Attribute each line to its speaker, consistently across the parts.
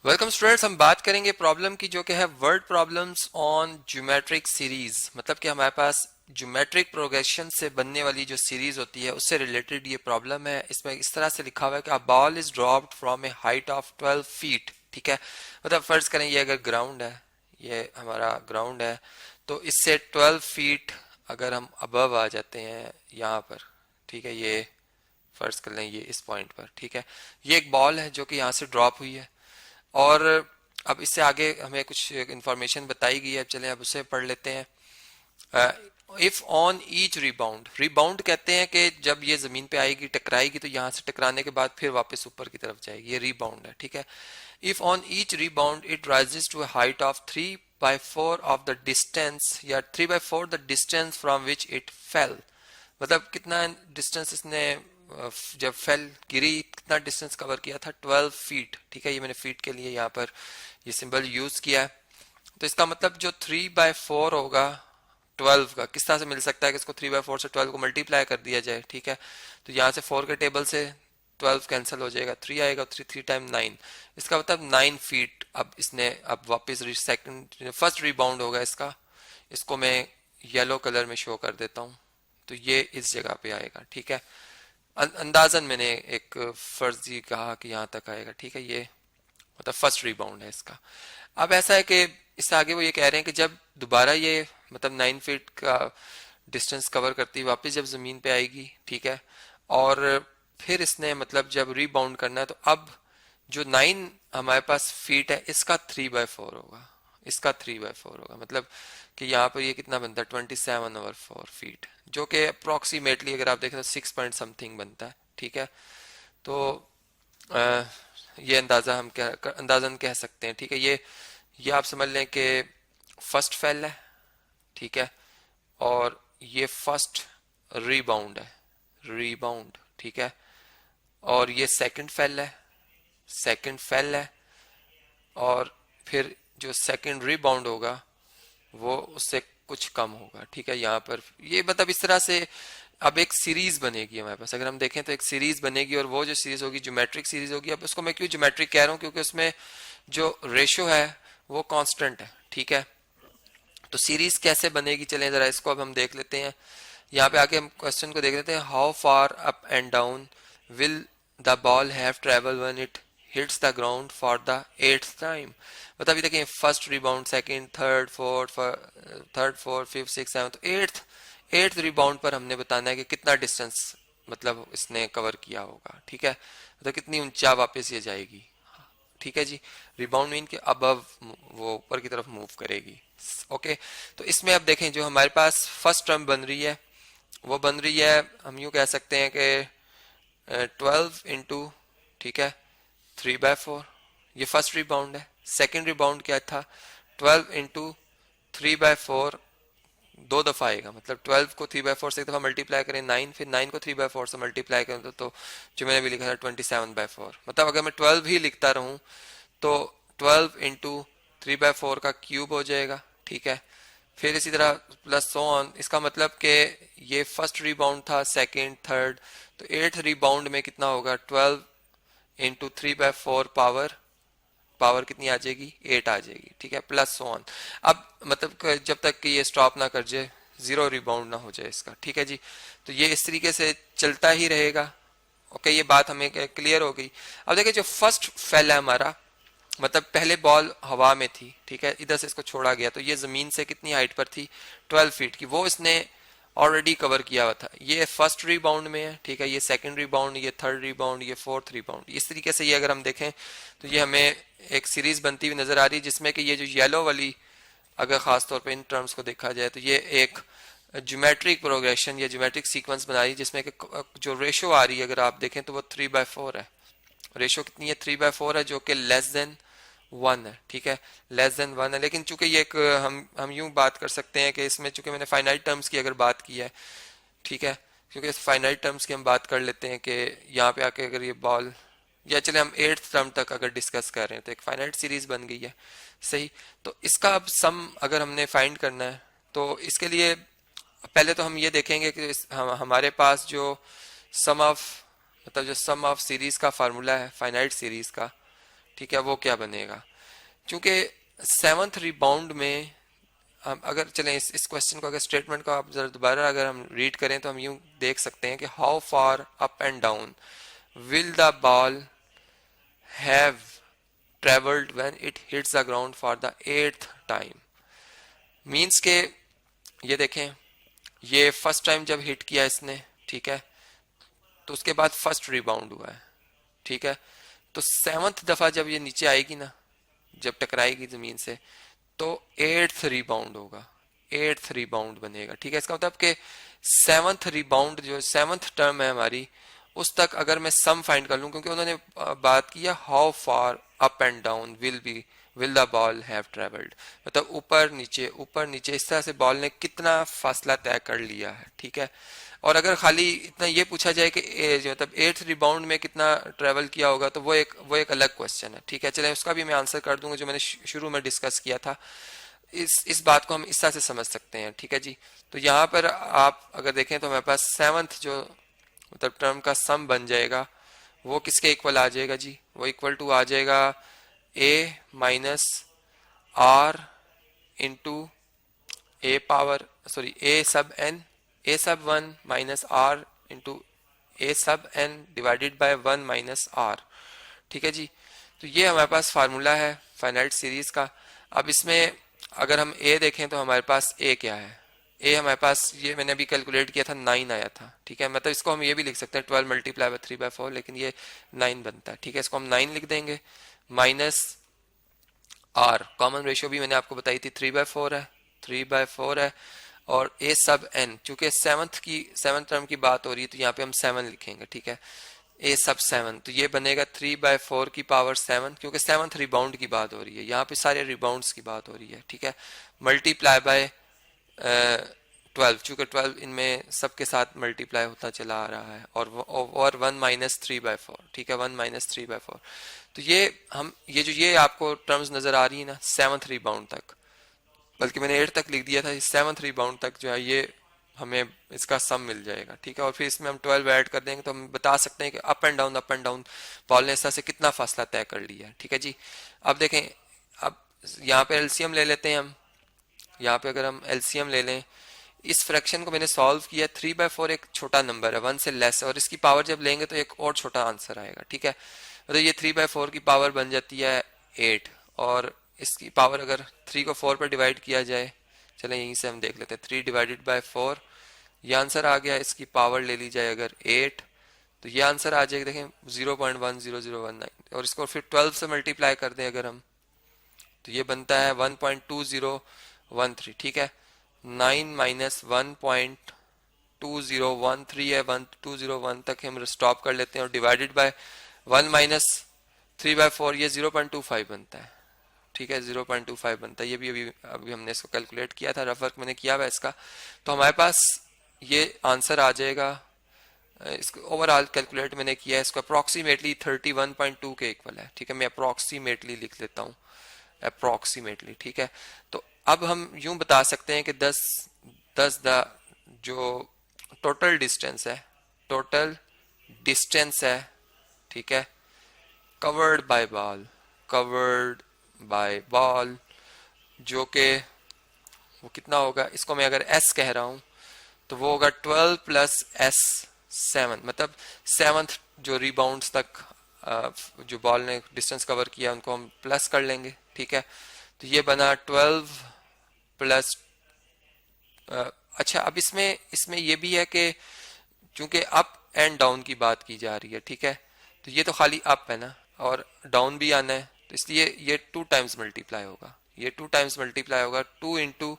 Speaker 1: Welcome students. हम बात करेंगे प्रॉब्लम की जो कि है word problems on geometric series. मतलब कि हमारे पास ज्योमेट्रिक प्रोग्रेशन से बनने वाली जो सीरीज होती है उससे रिलेटेड ये प्रॉब्लम है। इसमें इस तरह से लिखा हुआ है कि a ball is dropped from A height of 12 feet. ठीक है, मतलब फर्ज करें ये अगर ग्राउंड है, ये हमारा ग्राउंड है, तो इससे 12 फीट अगर हम अबव आ जाते हैं यहाँ पर, ठीक है, ये फर्ज कर लें ये इस पॉइंट पर। ठीक है, ये एक बॉल है जो कि यहाँ से ड्रॉप हुई है और अब इससे आगे हमें कुछ इंफॉर्मेशन बताई गई है। चलें अब उसे पढ़ लेते हैं। If on each rebound, rebound कहते हैं कि जब ये जमीन पे आएगी टकराएगी तो यहाँ से टकराने के बाद फिर वापस ऊपर की तरफ जाएगी, ये रिबाउंड है। ठीक है, if on each rebound it rises to a height of 3/4 of the distance या 3/4 the distance from which it fell. मतलब कितना डिस्टेंस इसने जब फेल गिरी कितना डिस्टेंस कवर किया था, 12 फीट। ठीक है, ये मैंने फीट के लिए यहाँ पर ये सिंबल यूज किया है। तो इसका मतलब जो 3/4 होगा 12 का, किस तरह से मिल सकता है कि इसको 3/4 से 12 को मल्टीप्लाई कर दिया जाए। ठीक है, तो यहाँ से 4 के टेबल से 12 कैंसिल हो जाएगा, 3 आएगा, 3 टाइम 9, इसका मतलब 9 फीट। अब इसने अब वापस सेकंड फर्स्ट रिबाउंड होगा इसका, इसको मैं येलो कलर में शो कर देता हूँ, तो ये इस जगह पे आएगा। ठीक है, अंदाजन मैंने एक फर्जी कहा कि यहाँ तक आएगा। ठीक है, ये मतलब फर्स्ट रिबाउंड है इसका। अब ऐसा है कि इससे आगे वो ये कह रहे हैं कि जब दोबारा ये मतलब 9 फीट का डिस्टेंस कवर करती वापस जब जमीन पे आएगी, ठीक है, और फिर इसने मतलब जब रिबाउंड करना है तो अब जो 9 हमारे पास फीट है इसका 3/4 होगा, इसका 3/4 होगा। मतलब कि यहाँ पर ये कितना बनता है 27/4 फीट, जो कि अप्रोक्सीमेटली अगर आप देखें तो 6 पॉइंट समथिंग बनता है। ठीक है, तो अ, ये अंदाजा हम क्या अंदाजन कह सकते हैं। ठीक है, ये आप समझ लें कि फर्स्ट फेल है। ठीक है, और ये फर्स्ट रीबाउंड है, रीबाउंड। ठीक है, और ये सेकंड फेल है, सेकंड फेल है, और फिर जो सेकंड रीबाउंड होगा वो उससे कुछ कम होगा। ठीक है, यहाँ पर ये मतलब इस तरह से अब एक सीरीज बनेगी हमारे पास। अगर हम देखें तो एक सीरीज बनेगी और वो जो सीरीज होगी ज्योमेट्रिक सीरीज होगी। अब उसको मैं क्यों ज्योमेट्रिक कह रहा हूँ, क्योंकि उसमें जो रेशो है वो कांस्टेंट है। ठीक है, तो सीरीज कैसे बनेगी चलें जरा इसको अब हम देख लेते हैं। यहाँ पे आके हम क्वेश्चन को देख लेते हैं। How far up and down will the ball have travel when it hits the ground for the 8th time. मतलब अभी देखें first rebound, second, third, fourth, fifth, six, seventh, eighth rebound पर हमने बताना है कि कितना डिस्टेंस मतलब इसने कवर किया होगा। ठीक है, मतलब कितनी ऊंचा वापस ये जाएगी। ठीक है जी, रिबाउंड मीन के अबव वो ऊपर की तरफ मूव करेगी। ओके, तो इसमें अब देखें जो हमारे पास फर्स्ट टर्म बन रही है वो बन रही है, हम यूं कह सकते हैं कि 12 इंटू, ठीक है, 3/4, ये फर्स्ट रिबाउंड है। सेकंड रिबाउंड क्या था, 12 इंटू 3/4 दो दफा आएगा। मतलब 12 को 3/4 से एक दफा मल्टीप्लाई करें 9, फिर 9 को 3/4 से मल्टीप्लाई करें तो जो मैंने भी लिखा था 27/4। मतलब अगर मैं 12 ही लिखता रहूं तो 12 इंटू 3/4 का क्यूब हो जाएगा। ठीक है, फिर इसी तरह प्लस सो ऑन। इसका मतलब कि ये फर्स्ट रिबाउंड था, सेकंड, थर्ड, तो एट्थ रिबाउंड में कितना होगा 12 इंटू 3/4 पावर, पावर कितनी आ जाएगी 8 आ जाएगी। ठीक है, प्लस सो ऑन। अब मतलब जब तक कि ये स्टॉप ना कर जाए, जीरो रिबाउंड ना हो जाए इसका। ठीक है जी, तो ये इस तरीके से चलता ही रहेगा। ओके, ये बात हमें क्लियर हो गई। अब देखिए जो फर्स्ट फेल है हमारा, मतलब पहले बॉल हवा में थी, ठीक है, इधर से इसको छोड़ा गया तो ये जमीन से कितनी हाइट पर थी 12 फीट की, वो इसने ऑलरेडी कवर किया हुआ था। ये फर्स्ट रिबाउंड में है। ठीक है, ये सेकंड रिबाउंड, ये थर्ड रिबाउंड, ये फोर्थ रिबाउंड। इस तरीके से ये अगर हम देखें तो ये हमें एक सीरीज बनती हुई नजर आ रही है, जिसमें कि ये जो येलो वाली अगर खास तौर पे इन टर्म्स को देखा जाए तो ये एक ज्योमेट्रिक प्रोग्रेशन या ज्योमेट्रिक सीक्वेंस बना रही है, जिसमें कि जो रेशो आ रही है अगर आप देखें तो वो 3/4 है। रेशो कितनी है 3/4 है, जो कि लेस देन 1 है। ठीक है, लेस देन 1 है। लेकिन चूंकि ये एक हम यूं बात कर सकते हैं कि इसमें चूंकि मैंने फाइनाइट टर्म्स की अगर बात की है, ठीक है, क्योंकि इस फाइनाइट टर्म्स की हम बात कर लेते हैं कि यहाँ पे आके अगर ये बॉल, या चले हम 8th टर्म तक अगर डिस्कस कर रहे हैं तो एक फाइनाइट सीरीज बन गई है। सही, तो इसका अब सम अगर हमने फाइंड करना है तो इसके लिए पहले तो हम ये देखेंगे कि हमारे पास जो सम ऑफ, मतलब जो सम ऑफ सीरीज का फार्मूला है फाइनाइट सीरीज का, ठीक है, वो क्या बनेगा? क्योंकि सेवंथ रिबाउंड में हम अगर चलें इस क्वेश्चन को, अगर स्टेटमेंट को आप जरा दोबारा अगर हम रीड करें तो हम यूं देख सकते हैं कि how far up and down will the ball have travelled when it hits the ground for the eighth time. Means के ये देखें, ये फर्स्ट टाइम जब हिट किया इसने, ठीक है, तो उसके बाद फर्स्ट रिबाउंड हुआ है, ठीक है, तो सेवंथ दफा जब ये नीचे आएगी ना, जब टकराएगी जमीन से, तो एट्थ रिबाउंड होगा, एट्थ रिबाउंड बनेगा, ठीक है। इसका मतलब कि सेवंथ रिबाउंड जो सेवंथ टर्म है हमारी, उस तक अगर मैं सम फाइंड कर लूं, क्योंकि उन्होंने बात की है how far up and down will the ball have travelled, मतलब ऊपर नीचे इस तरह से बॉल ने कितना फासला तय कर लिया है, ठीक है। और अगर खाली इतना ये पूछा जाए कि मतलब एट्थ रिबाउंड में कितना ट्रेवल किया होगा, तो वो एक अलग क्वेश्चन है, ठीक है। चले उसका भी मैं आंसर कर दूंगा जो मैंने शुरू में डिस्कस किया था। इस बात को हम इस तरह से समझ सकते हैं, ठीक है जी। तो यहाँ पर आप अगर देखें तो हमारे पास सेवंथ जो मतलब टर्म का सम बन जाएगा, वो किसके इक्वल आ जाएगा जी? वो इक्वल टू आ जाएगा a minus r into a power sorry a sub one minus r into a sub n divided by one minus r, ठीक है जी। तो ये हमारे पास फार्मूला है फाइनाइट सीरीज का। अब इसमें अगर हम ए देखें तो हमारे पास ए क्या है? ए हमारे पास, ये मैंने अभी कैलकुलेट किया था, 9 आया था, ठीक है। मतलब इसको हम ये भी लिख सकते हैं 12 मल्टीप्लाई बाय 3/4, लेकिन ये 9 बनता है, ठीक है। इसको हम 9 लिख देंगे, माइनस आर कॉमन रेशियो भी मैंने आपको बताई थी 3/4 है, 3/4 है। और ए सब एन, चूंकि सेवंथ टर्म की बात हो रही है तो यहाँ पे हम 7 लिखेंगे, ठीक है। ए सब 7, तो ये बनेगा 3/4 की पावर 7, क्योंकि सेवंथ रिबाउंड की बात हो रही है, यहाँ पे सारे रिबाउंड्स की बात हो रही है, ठीक है। मल्टीप्लाई बाय 12, चूंकि 12 इनमें सबके साथ मल्टीप्लाई होता चला आ रहा है, और 1 माइनस 3/4, ठीक है, 1 माइनस 3/4। तो ये जो आपको टर्म्स नजर आ रही है ना सेवंथ रिबाउंड तक, बल्कि मैंने 8 तक लिख दिया था, सेवंथ रिबाउंड तक जो है ये हमें इसका सम मिल जाएगा, ठीक है। और फिर इसमें हम 12 ऐड कर देंगे तो हम बता सकते हैं कि अप एंड डाउन बॉल ने इस तरह से कितना फासला तय कर लिया है, ठीक है जी। अब देखें, अब यहाँ पे एलसीएम ले लेते हैं हम। यहाँ पे अगर हम एलसीएम ले लें, इस फ्रैक्शन को मैंने सॉल्व किया, 3/4 एक छोटा नंबर है, 1 से लेस है, और इसकी पावर जब लेंगे तो एक और छोटा आंसर आएगा, ठीक है। तो ये 3/4 की पावर बन जाती है 8, और इसकी पावर अगर 3 को 4 पर डिवाइड किया जाए, चलें यहीं से हम देख लेते हैं, 3 डिवाइडेड बाय 4, ये आंसर आ गया। इसकी पावर ले ली जाए अगर 8, तो ये आंसर आ जाएगा, देखें 0.10019, और इसको फिर 12 से मल्टीप्लाई कर दें अगर हम, तो ये बनता है 1.2013, ठीक है। 9 माइनस 1.2013 है, 1201 तक हम स्टॉप कर लेते हैं, और डिवाइडेड बाय 1 माइनस 3/4, ये 0.25 बनता है, ठीक है, 0.25 बनता है। ये भी अभी हमने इसको कैलकुलेट किया था, रफ वर्क मैंने किया हुआ इसका। तो हमारे पास ये आंसर आ जाएगा, इसको ओवरऑल कैलकुलेट मैंने किया है, इसको अप्रोक्सीमेटली 31.2 के इक्वल है, ठीक है। मैं अप्रोक्सीमेटली लिख लेता हूँ, अप्रोक्सीमेटली, ठीक है। तो अब हम यूं बता सकते हैं कि 10 द जो टोटल डिस्टेंस है, ठीक है, कवर्ड बाय बॉल, जो कि वो कितना होगा, इसको मैं अगर एस कह रहा हूं तो वो होगा 12 प्लस एस 7, मतलब सेवंथ जो रिबाउंड्स तक जो बॉल ने डिस्टेंस कवर किया उनको हम प्लस कर लेंगे, ठीक है। तो ये बना 12 प्लस, अच्छा अब इसमें ये भी है कि चूंकि अप एंड डाउन की बात की जा रही है, ठीक है, तो ये तो खाली अप है ना, और डाउन भी आना है, तो इसलिए ये 2 टाइम्स मल्टीप्लाई होगा, ये 2 टाइम्स मल्टीप्लाई होगा, 2 इंटू,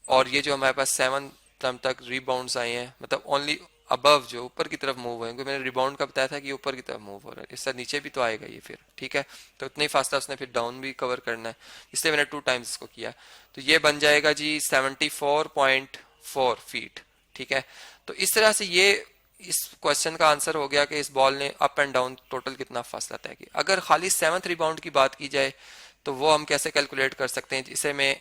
Speaker 1: और ये जो हमारे पास 7 टर्म तक रिबाउंड्स आए हैं, मतलब ओनली अबव जो ऊपर की तरफ मूव होंगे, मैंने रिबाउंड का बताया था कि ऊपर की तरफ मूव हो रहा है, इससे नीचे भी तो आएगा ये फिर, ठीक है। तो उतना ही फासला उसने फिर डाउन भी कवर करना है, इसलिए मैंने 2 टाइम्स इसको किया। तो ये बन जाएगा जी 74.4 फीट, ठीक है। तो इस तरह से ये इस क्वेश्चन का आंसर हो गया कि इस बॉल ने अप एंड डाउन टोटल कितना फासला तय किया। अगर खाली सेवंथ रिबाउंड की बात की जाए तो वो हम कैसे कैलकुलेट कर सकते हैं, इसे मैं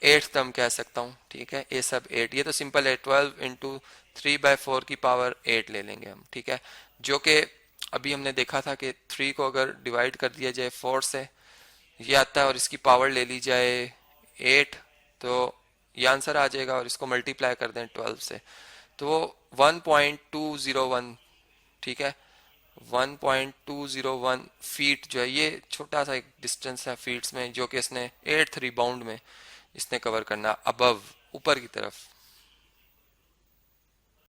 Speaker 1: एट्थ टर्म कह सकता हूँ, ठीक है, ए सब 8, ये तो सिंपल है, 12 इंटू 3/4 की पावर 8 ले लेंगे हम, ठीक है, जो कि अभी हमने देखा था कि 3 को अगर डिवाइड कर दिया जाए 4 से, ये आता है, और इसकी पावर ले ली जाए 8, तो ये आंसर आ जाएगा, और इसको मल्टीप्लाई कर दें 12 से तो 1.201, ठीक है, 1.201 फीट जो है, ये छोटा सा एक डिस्टेंस है फीट्स में, जो कि इसने 8th रिबाउंड में इसने कवर करना, अबव, ऊपर की तरफ।